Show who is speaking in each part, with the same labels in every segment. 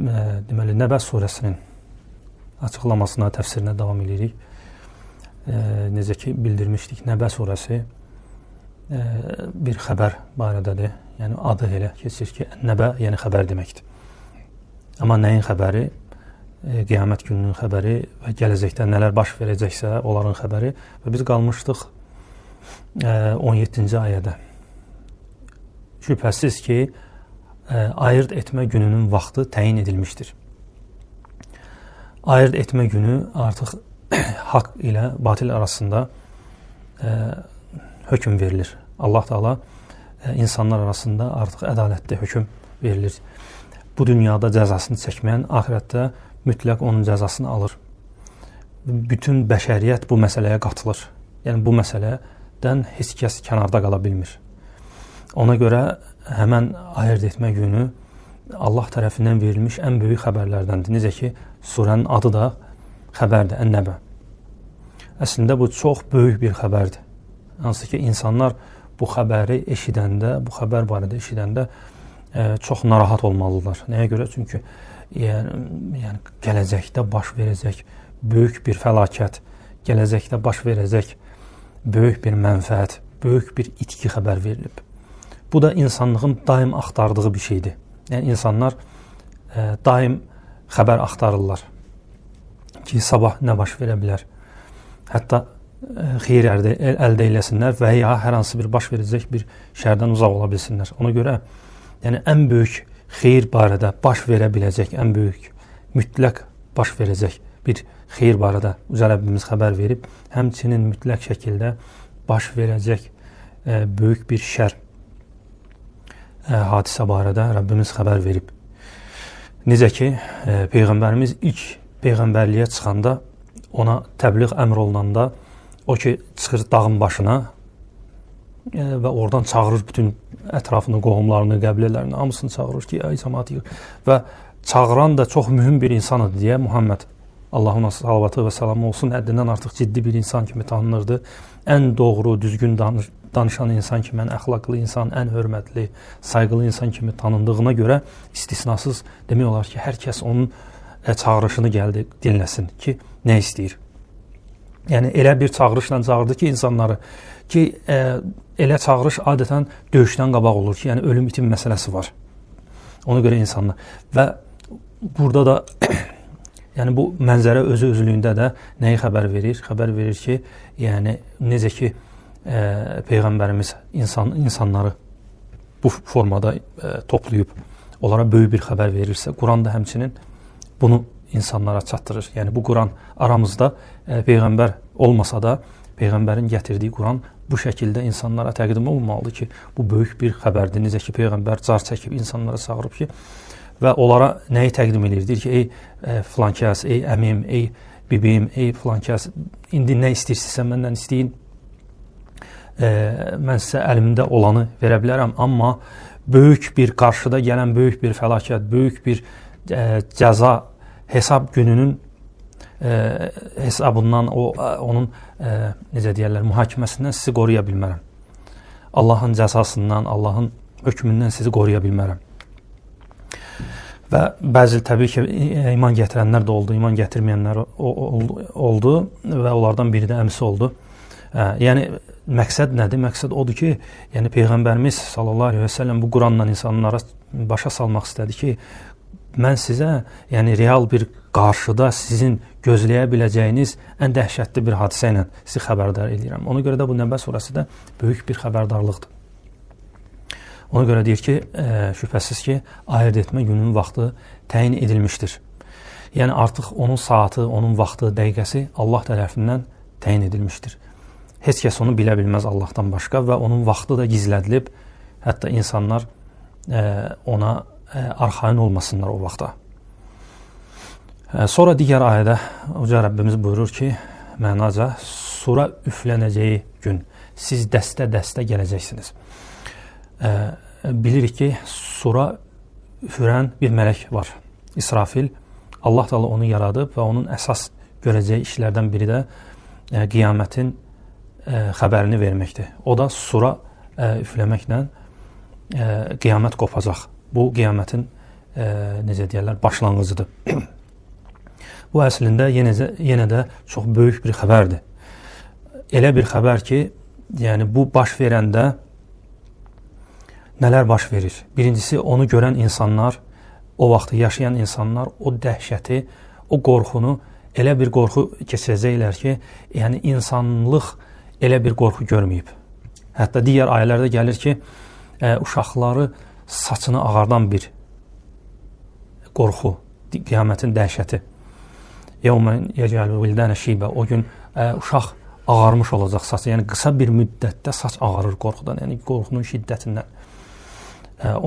Speaker 1: deməli, Nəbə surəsinin açıqlamasına, təfsirinə davam edirik. Necə ki, bildirmişdik, Nəbə surəsi bir xəbər barədədir. Yəni, adı elə keçir ki, Nəbə, yəni xəbər deməkdir. Amma nəyin xəbəri? Qiyamət gününün xəbəri və gələcəkdə nələr baş verəcəksə, onların xəbəri. Və biz qalmışdıq 17-ci ayədə. Şübhəsiz ki, ayırt etmə gününün vaxtı təyin edilmişdir. Ayırt etmə günü artıq haqq ilə batil arasında hökm verilir. Allah Teala insanlar arasında artıq ədalətli hökm verilir. Bu dünyada cəzasını çəkməyən axirətdə mütləq onun cəzasını alır. Bütün bəşəriyyət bu məsələyə qatılır. Yəni, bu məsələdən heç kəs kənarda qala bilmir. Ona görə həmən ayırt etmə günü Allah tərəfindən verilmiş ən böyük xəbərlərdəndir. Necə ki, surənin adı da xəbərdir, Ən-Nəbə. Əslində, bu çox böyük bir xəbərdir. Hansı ki, insanlar bu xəbəri eşidəndə, bu xəbər barədə eşidəndə çox narahat olmalıdırlar. Nəyə görə? Çünki yəni gələcəkdə baş verəcək böyük bir fəlakət, gələcəkdə baş verəcək böyük bir mənfəət, böyük bir itki xəbər verilib. Bu da insanlığın daim axtardığı bir şeydir. Yəni, insanlar daim xəbər axtarırlar ki, sabah nə baş verə bilər. Hətta xeyir əldə eləsinlər və ya hər hansı bir baş verəcək bir şərdən uzaq ola bilsinlər. Ona görə yəni, ən böyük xeyir barədə baş verə biləcək, ən böyük, mütləq baş verəcək bir xeyir barədə Uca Rəbbimiz xəbər verib, həmçinin mütləq şəkildə baş verəcək böyük bir şər hadisə barədə Rəbbimiz xəbər verib. Necə ki, Peyğəmbərimiz ilk Peyğəmbərliyə çıxanda, ona təbliğ əmr olunanda, o ki, çıxır dağın başına və oradan çağırır bütün ətrafını, qohumlarını, qəbilələrini, hamısını çağırır ki, ay cəmaat yığır. Və çağıran da çox mühüm bir insanıdır deyə Muhammed, Allahın salavatı və salamı olsun, həddindən artıq ciddi bir insan kimi tanınırdı. Ən doğru, düzgün danışan insan kimi, ən əxlaqlı insan, ən hörmətli, sayğılı insan kimi tanındığına görə istisnasız demək olar ki, hər kəs onun çağırışını gəldi, dinləsin ki, nə istəyir. Yəni, elə bir çağırışla çağırdı ki, insanları ki, elə çağırış adətən döyüşdən qabaq olur ki, yəni ölüm itim məsələsi var. Ona görə insanlar. Və burada da yəni bu mənzərə özü-özlüyündə də nəyi xəbər verir? Xəbər verir ki, yəni necə ki, Peyğəmbərimiz insanları bu formada toplayıb, onlara böyük bir xəbər verirsə, Quran da həmçinin bunu insanlara çatdırır. Yəni bu Quran aramızda Peyğəmbər olmasa da, Peyğəmbərin gətirdiyi Quran bu şəkildə insanlara təqdim olunmalıdır ki, bu böyük bir xəbərdir. Necə ki, Peyğəmbər car çəkib insanlara çağırıb ki, və onlara nəyi təqdim edir? Deyir ki, ey filankəs, ey əmim, ey bibim, ey filankəs, indi nə istəyirsinizsə məndən istəyin. Mən sizə əlimdə olanı verə bilərəm, amma böyük bir qarşıda gələn böyük bir fəlakət, böyük bir cəza, hesab gününün hesabından, onun necə deyərlər, mühakiməsindən sizi qoruya bilmərəm. Allahın cəzasından, Allahın hökmündən sizi qoruya bilmərəm. Və bəzi təbii ki, iman gətirənlər də oldu, iman gətirməyənlər oldu və onlardan biri də əmsi oldu. Yəni, məqsəd nədir? Məqsəd odur ki, yəni Peyğəmbərimiz sallallahu aleyhi və səlləm bu Quranla insanlara başa salmaq istədi ki, mən sizə, yəni real bir qarşıda sizin gözləyə biləcəyiniz ən dəhşətli bir hadisə ilə sizi xəbərdar edirəm. Ona görə də bu Nəbə surəsi də böyük bir xəbərdarlıqdır. Ona görə deyir ki, şübhəsiz ki, ayırt etmə gününün vaxtı təyin edilmişdir. Yəni artıq onun saatı, onun vaxtı, dəqiqəsi Allah tərəfindən təyin edilmişdir. Heç kəs onu bilə bilməz Allahdan başqa və onun vaxtı da gizlədilib, hətta insanlar ona arxain olmasınlar o vaxta. Sonra digər ayədə Uca Rəbbimiz buyurur ki, mənaca, sura üflənəcəyi gün siz dəstə-dəstə gələcəksiniz. Bilirik ki, sura üfürən bir mələk var, İsrafil. Allah Teala onu yaradıb və onun əsas görəcəyi işlərdən biri də qiyamətin xəbərini verməkdir. O da sura üfləməklə qiyamət qopacaq. Bu qiyamətin necə deyirlər, başlanğıcıdır. Bu əslində yenə də çox böyük bir xəbərdir. Elə bir xəbər ki, yəni bu baş verəndə nələr baş verir? Birincisi, onu görən insanlar, o vaxtı yaşayan insanlar o dəhşəti, o qorxunu, elə bir qorxu keçirəcəklər ki, yəni insanlıq elə bir qorxu görməyib. Hətta digər ayələrdə gəlir ki, uşaqları saçını ağardan bir qorxu, qiyamətin dəhşəti. Yevmən yecəlu vildənə şibə, o gün uşaq ağarmış olacaq saçı, yəni qısa bir müddətdə saç ağarır qorxudan, yəni qorxunun şiddətindən.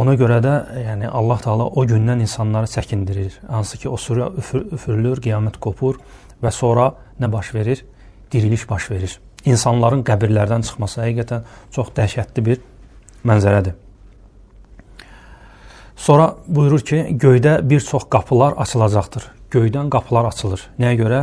Speaker 1: Ona görə də yəni Allah Taala o gündən insanları çəkindirir. Hansı ki, o sura üfürülür, qiyamət qopur və sonra nə baş verir? Diriliş baş verir. İnsanların qəbirlərdən çıxması həqiqətən çox dəhşətli bir mənzərədir. Sonra buyurur ki, göydə bir çox qapılar açılacaqdır. Göydən qapılar açılır. Nəyə görə?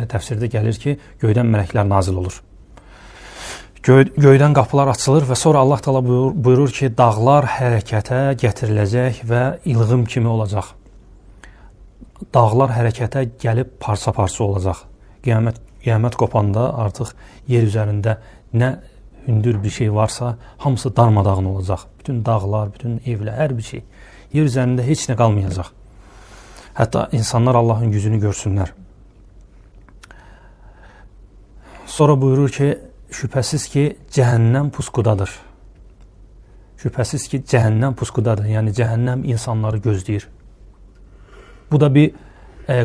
Speaker 1: Təfsirdə gəlir ki, göydən mələklər nazil olur. Göydən qapılar açılır və sonra Allah Taala buyurur ki, dağlar hərəkətə gətiriləcək və ilğim kimi olacaq. Dağlar hərəkətə gəlib parça-parça olacaq. Qiyamət qopanda artıq yer üzərində nə hündür bir şey varsa, hamısı darmadağın olacaq. Bütün dağlar, bütün evlər, hər bir şey. Yer üzərində heç nə qalmayacaq. Hətta insanlar Allahın gücünü görsünlər. Sonra buyurur ki, şübhəsiz ki, cəhənnəm pusqudadır. Şübhəsiz ki, cəhənnəm pusqudadır. Yəni, cəhənnəm insanları gözləyir. Bu da bir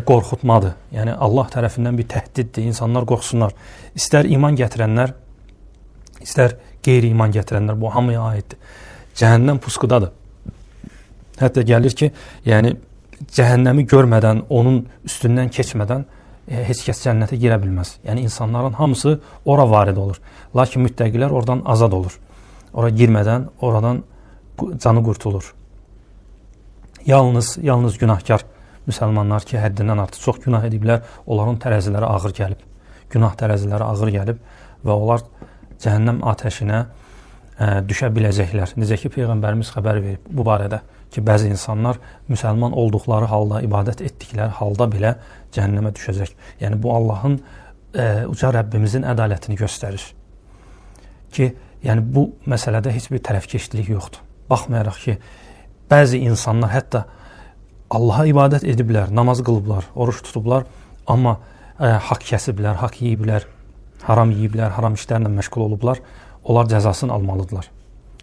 Speaker 1: qorxutmadır. Yəni, Allah tərəfindən bir təhdiddir. İnsanlar qorxsunlar. İstər iman gətirənlər, istər qeyri-iman gətirənlər, bu hamıya aiddir. Cəhənnəm pusqudadır. Hətta gəlir ki, yəni, cəhənnəmi görmədən, onun üstündən keçmədən heç kəs cənnətə girə bilməz. Yəni, insanların hamısı ora varid olur. Lakin müttəqilər oradan azad olur. Ora girmədən, oradan canı qurtulur. Yalnız günahkar müsəlmanlar ki, həddindən artıq çox günah ediblər, onların tərəziləri ağır gəlib. Günah tərəziləri ağır gəlib və onlar cəhənnəm atəşinə düşə biləcəklər. Necə ki, Peyğəmbərimiz xəbər verib bu barədə ki, bəzi insanlar müsəlman olduqları halda, ibadət etdikləri halda belə cəhənnəmə düşəcək. Yəni, bu Allahın, uca Rəbbimizin ədalətini göstərir. Ki, yəni, bu məsələdə heç bir tərəfkeşlik yoxdur. Baxmayaraq ki, bəzi insanlar hətta Allaha ibadət ediblər, namaz qılıblar, oruç tutublar, amma haqq kəsiblər, haqq yeyiblər, haram yeyiblər, haram işlərlə məşğul olublar, onlar cəzasını almalıdırlar.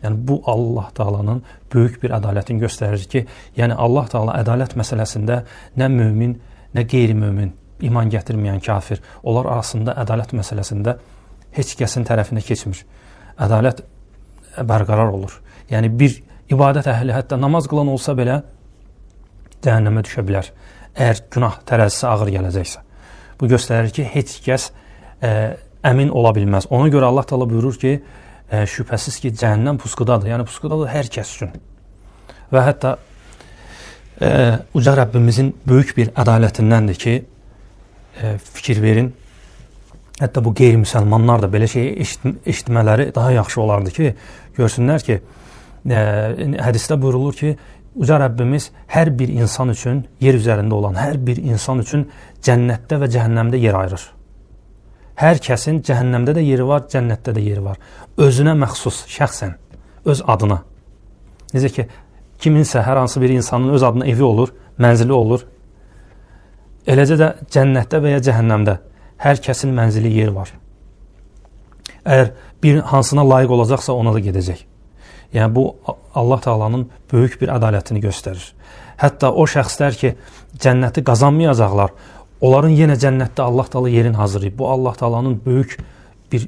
Speaker 1: Yəni, bu Allah Taala'nın böyük bir ədalətini göstərir ki, yəni Allah Taala ədalət məsələsində nə mömin, nə qeyri-mömin, iman gətirməyən kafir, onlar arasında ədalət məsələsində heç kəsin tərəfinə keçmir. Ədalət bərqərar olur. Yəni, bir ibadət əhli, hətta namaz qılan olsa belə cəhənnəmə düşə bilər, əgər günah tərəzisi ağır gələcəksə. Bu göstərir ki, heç kəs əmin ola bilməz. Ona görə Allah Taala buyurur ki, şübhəsiz ki, cəhənnəm pusqudadır. Yəni, pusqudadır hər kəs üçün. Və hətta uca Rəbbimizin böyük bir ədalətindəndir ki, fikir verin, hətta bu qeyri-müsəlmanlar da belə şeyi eşitmələri daha yaxşı olardı ki, görsünlər ki, hədisdə buyurulur ki, uca Rəbbimiz hər bir insan üçün, yer üzərində olan hər bir insan üçün cənnətdə və cəhənnəmdə yer ayırır. Hər kəsin cəhənnəmdə də yeri var, cənnətdə də yeri var. Özünə məxsus, şəxsən, öz adına. Necə ki, kiminsə, hər hansı bir insanın öz adına evi olur, mənzili olur. Eləcə də cənnətdə və ya cəhənnəmdə hər kəsin mənzili yeri var. Əgər bir hansına layiq olacaqsa, ona da gedəcək. Yəni, bu Allah Taala'nın böyük bir ədalətini göstərir. Hətta o şəxslər ki, cənnəti qazanmayacaqlar, onların yenə cənnətdə Allah Taala yerin hazırlayıb. Bu Allah Taala'nın böyük bir,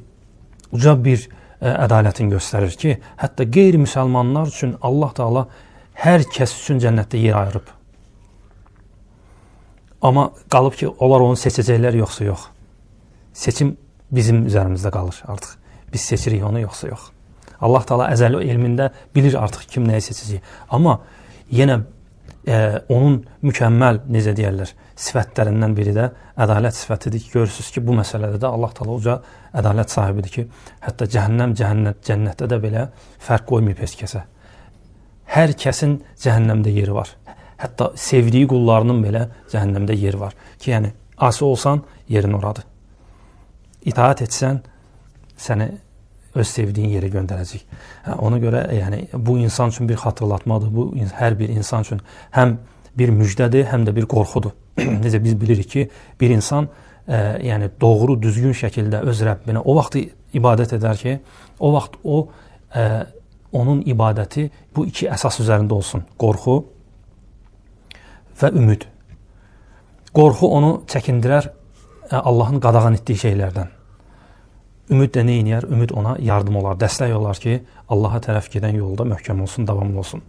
Speaker 1: uca bir ədalətini göstərir ki, hətta qeyri-müsəlmanlar üçün Allah Taala hər kəs üçün cənnətdə yer ayırıb. Amma qalıb ki, onlar onu seçəcəklər yoxsa yox. Seçim bizim üzərimizdə qalır artıq. Biz seçirik onu yoxsa yox. Allah Taala əzəli elmində bilir artıq kim nəyi seçəcək. Amma yenə onun mükəmməl, necə deyərlər, sifətlərindən biri də ədalət sifətidir ki, görürsünüz ki, bu məsələdə də Allah Taala uca ədalət sahibidir ki, hətta cəhənnəm, cənnətdə də belə fərq qoymayıb heç kəsə. Hər kəsin cəhənnəmdə yeri var. Hətta sevdiyi qullarının belə cəhənnəmdə yeri var. Ki, yəni, asi olsan, yerin oradır. İtaat etsən, səni öz sevdiyin yerə göndərəcək. Ona görə yəni, bu insan üçün bir xatırlatmadır. Bu, hər bir insan üçün həm bir müjdədir, həm də bir qorxudur. Necə biz bilirik ki, bir insan yəni doğru, düzgün şəkildə öz Rəbbinə o vaxt ibadət edər ki, o vaxt onun ibadəti bu iki əsas üzərində olsun. Qorxu və ümid. Qorxu onu çəkindirər Allahın qadağan etdiyi şeylərdən. Ümid də nə edir? Ümid ona yardım olar, dəstək olar ki, Allaha tərəf gedən yolda möhkəm olsun, davamlı olsun.